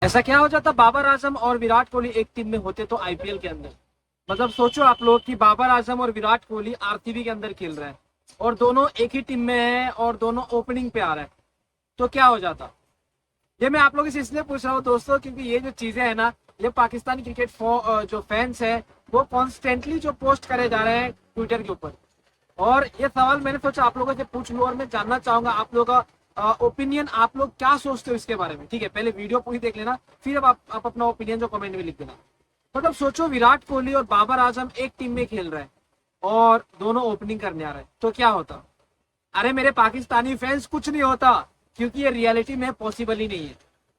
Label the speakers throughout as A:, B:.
A: ऐसा क्या हो जाता बाबर आजम और विराट कोहली एक टीम में होते तो आईपीएल के अंदर। मतलब सोचो आप लोग कि बाबर आजम और विराट कोहली आरसीबी के अंदर खेल रहे हैं और दोनों एक ही टीम में है और दोनों ओपनिंग पे आ रहे हैं, तो क्या हो जाता। ये मैं आप लोगों से इसलिए पूछ रहा हूँ दोस्तों, क्योंकि ये जो चीजें है ना, ये पाकिस्तानी क्रिकेट जो फैंस है वो कॉन्स्टेंटली जो पोस्ट करे जा रहे हैं ट्विटर के ऊपर। और ये सवाल मैंने सोचा आप लोगों से पूछ लूं और मैं जानना चाहूंगा आप लोगों का ओपिनियन, आप लोग क्या सोचते हो इसके बारे में। ठीक है, पहले वीडियो पूरी देख लेना, फिर अब आप अपना ओपिनियन जो कमेंट में लिख देना। मतलब सोचो विराट कोहली और बाबर आजम एक टीम में खेल रहे हैं और दोनों ओपनिंग करने आ रहे हैं, तो क्या होता। अरे मेरे पाकिस्तानी फैंस, कुछ नहीं होता, क्योंकि ये रियलिटी में पॉसिबल ही नहीं है।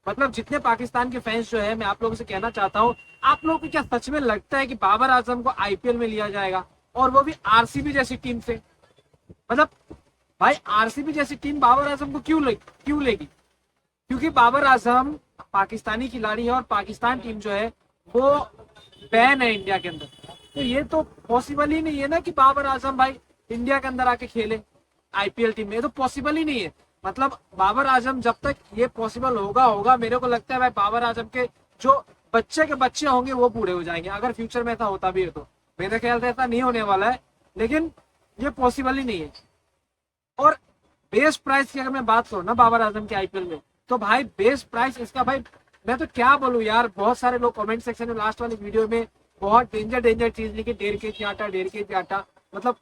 A: मतलब जितने पाकिस्तान के फैंस जो है, मैं आप लोगों से कहना चाहता हूँ, आप लोगों को क्या सच में लगता है कि बाबर आजम को आईपीएल में लिया जाएगा, और वो भी आरसीबी जैसी टीम से। मतलब भाई आरसीबी जैसी टीम बाबर आजम को क्यों लेगी? क्योंकि बाबर आजम पाकिस्तानी खिलाड़ी है और पाकिस्तान टीम जो है वो बैन है इंडिया के अंदर। तो ये तो पॉसिबल ही नहीं है ना कि बाबर आजम भाई इंडिया के अंदर आके खेले आईपीएल टीम में, ये तो पॉसिबल ही नहीं है। मतलब बाबर आजम जब तक ये पॉसिबल होगा मेरे को लगता है भाई बाबर आजम के जो बच्चे के बच्चे होंगे वो बूढ़े हो जाएंगे, अगर फ्यूचर में ऐसा होता भी है तो। मेरे ख्याल से ऐसा नहीं होने वाला है, लेकिन ये पॉसिबल ही नहीं है। और बेस प्राइस की अगर मैं बात करूँ ना बाबर आजम के आईपीएल में, तो भाई बेस प्राइस इसका भाई मैं तो क्या बोलूं यार। बहुत सारे लोग कमेंट सेक्शन में लास्ट वाली वीडियो में बहुत डेंजर चीज लिखी, 1.5 kg आटा। मतलब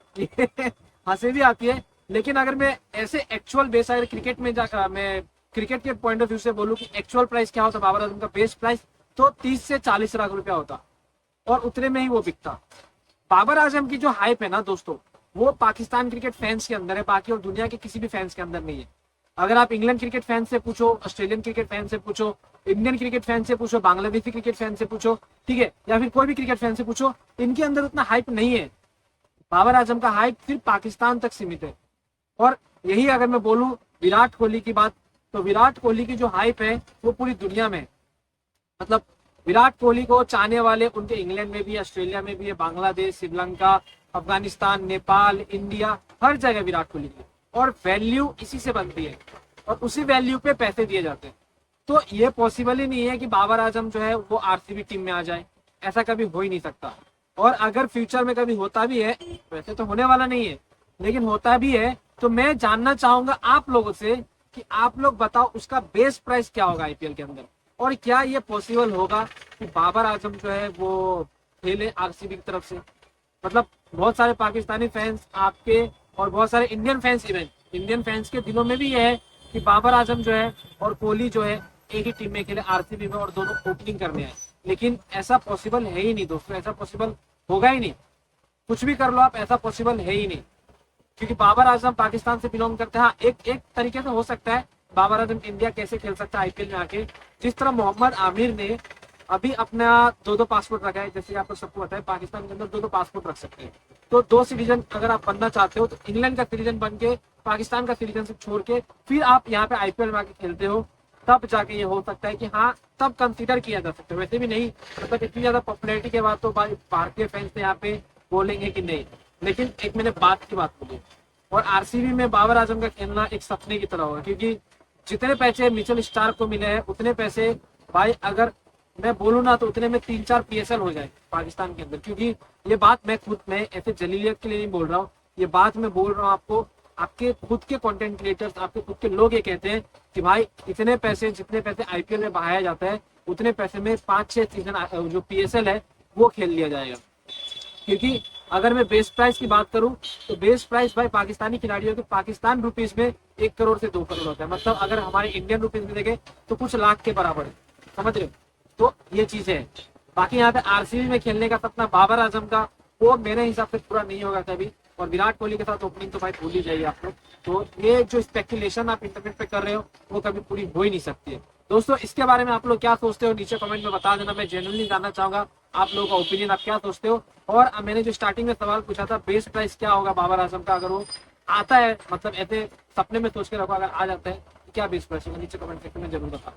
A: हंसी भी आती है, लेकिन अगर मैं ऐसे एक्चुअल बेस अगर क्रिकेट में जाकर मैं क्रिकेट के पॉइंट ऑफ व्यू से बोलूं कि एक्चुअल प्राइस क्या होता बाबर आजम का बेस प्राइस, तो 30 से 40 लाख रुपया होता और उतने में ही वो बिकता। बाबर आजम की जो हाइप है ना दोस्तों, वो पाकिस्तान क्रिकेट फैंस के अंदर है, बाकी और दुनिया के किसी भी फैंस के अंदर नहीं है। अगर आप इंग्लैंड क्रिकेट फैन से पूछो, ऑस्ट्रेलियन क्रिकेट फैन से पूछो, इंडियन क्रिकेट फैन से पूछो, बांग्लादेशी क्रिकेट फैन से पूछो, ठीक है, या फिर कोई भी क्रिकेट फैन से पूछो, इनके अंदर उतना हाइप नहीं है। बाबर आजम का हाइप सिर्फ पाकिस्तान तक सीमित है। और यही अगर मैं बोलूं विराट कोहली की बात, तो विराट कोहली की जो हाइप है वो पूरी दुनिया में है। मतलब विराट कोहली को चाहने वाले उनके इंग्लैंड में भी है, ऑस्ट्रेलिया में भी है, बांग्लादेश, श्रीलंका, अफगानिस्तान, नेपाल, इंडिया, हर जगह विराट कोहली की। और वैल्यू इसी से बनती है और उसी वैल्यू पे पैसे दिए जाते हैं। तो ये पॉसिबल ही नहीं है कि बाबर आजम जो है वो आरसीबी टीम में आ जाए, ऐसा कभी हो ही नहीं सकता। और अगर फ्यूचर में कभी होता भी है, वैसे तो होने वाला नहीं है, लेकिन होता भी है, तो मैं जानना चाहूंगा आप लोगों से कि आप लोग बताओ उसका बेस प्राइस क्या होगा आईपीएल के अंदर, और क्या ये पॉसिबल होगा कि बाबर आजम जो है वो खेले आरसीबी की तरफ से। मतलब बहुत सारे पाकिस्तानी फैंस आपके और बहुत सारे Indian fans, even Indian fans के दिलों में भी ये है कि बाबर आजम जो है और कोहली जो है एक ही टीम में खेले आरसीबी में और दोनों ओपनिंग करने आए। लेकिन ऐसा पॉसिबल है ही नहीं दोस्तों, ऐसा पॉसिबल होगा ही नहीं। कुछ भी कर लो आप, ऐसा पॉसिबल है ही नहीं, क्योंकि बाबर आजम पाकिस्तान से बिलोंग करते हैं। हाँ, एक तरीके से हो सकता है बाबर आजम इंडिया कैसे खेल सकता है आईपीएल में आके, जिस तरह मोहम्मद आमिर ने अभी अपना दो पासपोर्ट रखा है। जैसे आप सबको पता है पाकिस्तान के अंदर दो पासपोर्ट रख सकते हैं, तो 2 सिटीजन अगर आप बनना चाहते हो तो इंग्लैंड का सिटीजन बन के पाकिस्तान का सिटीजनशिप छोड़ के फिर आप यहाँ पे आईपीएल में आके खेलते हो, तब जाके ये हो सकता है कि हाँ तब कंसीडर किया जा सकता है। वैसे भी नहीं, मतलब इतनी ज्यादा पॉपुलैरिटी के बाद तो भारतीय फैंस यहाँ पे बोलेंगे कि नहीं। लेकिन एक मैंने बात की बात बोली, और आरसीबी में बाबर आजम का खेलना एक सपने की तरह होगा, क्योंकि जितने पैसे मिचेल स्टार्क को मिले हैं उतने पैसे भाई अगर मैं बोलूँ ना तो उतने में 3-4 पीएसएल हो जाए पाकिस्तान के अंदर। क्योंकि ये बात मैं ऐसे जलीलियत के लिए नहीं बोल रहा हूँ, ये बात मैं बोल रहा हूँ आपको, आपके खुद के कंटेंट क्रिएटर्स, आपके खुद के लोग ये कहते हैं कि भाई इतने पैसे, जितने पैसे आईपीएल में बहाया जाता है उतने पैसे में 5-6 सीजन जो पीएसएल है वो खेल लिया जाएगा। क्योंकि अगर मैं बेस प्राइस की बात करूं तो बेस प्राइस भाई पाकिस्तानी खिलाड़ियों के पाकिस्तान रुपीज में 1 करोड़ से 2 करोड़ होता है। मतलब अगर हमारे इंडियन रुपीज में देखें तो कुछ लाख के बराबर है, समझ रहे हो। तो ये चीज है। बाकी यहाँ पे आरसीबी में खेलने का सपना बाबर आजम का, वो मेरे हिसाब से पूरा नहीं होगा कभी। और विराट कोहली के साथ ओपनिंग तो भाई भूल ही जाइए आप लोग। तो ये जो स्पेकुलेशन आप इंटरनेट पे कर रहे हो वो कभी पूरी हो ही नहीं सकती है। दोस्तों इसके बारे में आप लोग क्या सोचते हो नीचे कमेंट में बता देना, मैं जेन्युइनली जानना चाहूंगा आप लोगों का ओपिनियन, आप क्या सोचते हो। और मैंने जो स्टार्टिंग में सवाल पूछा था बेस प्राइस क्या होगा बाबर आजम का, अगर वो आता है, मतलब ऐसे सपने में सोच के रखो अगर आ जाता है, क्या बेस प्राइस होगा, नीचे कमेंट सेक्शन में जरूर बताओ।